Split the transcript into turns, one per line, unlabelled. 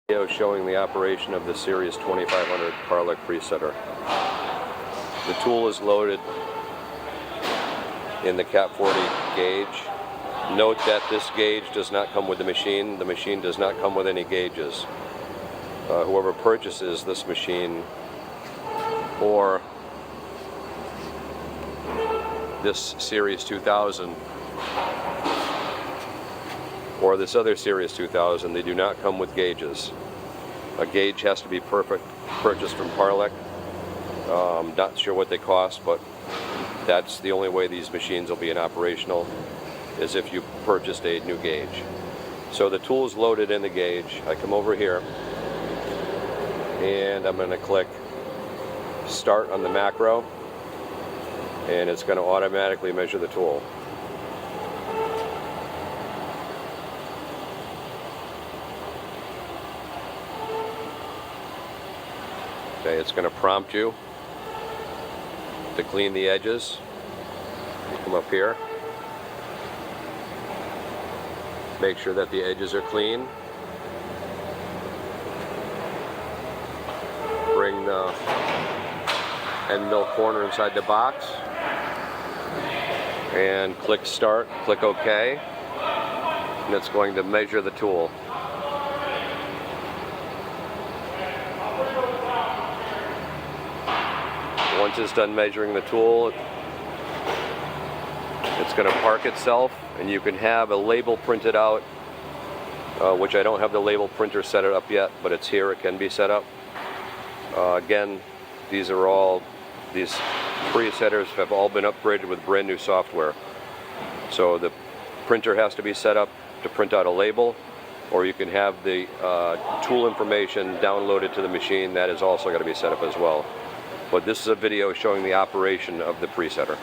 Video showing the operation of the Series 2500 Parlec Parsetter. The tool is loaded in the Cap 40 gauge. Note that this gauge does not come with the machine. The machine does not come with any gauges. Whoever purchases this machine or this Series 2000 or this other Series 2000, they do not come with gauges. A gauge has to be purchased from Parlec. Not sure what they cost, but that's the only way these machines will be operational, is if you purchased a new gauge. So the tool is loaded in the gauge. I come over here and I'm going to click start on the macro, and it's going to automatically measure the tool. Okay, it's going to prompt you to clean the edges. You come up here, make sure that the edges are clean. Bring the end mill corner inside the box and click start, click OK, and it's going to measure the tool. Once it's done measuring the tool, it's going to park itself, and you can have a label printed out, which I don't have the label printer set it up yet, but it's here, it can be set up. Again, these presetters have all been upgraded with brand new software. So the printer has to be set up to print out a label, or you can have the tool information downloaded to the machine. That is also got to be set up as well. But this is a video showing the operation of the presetter.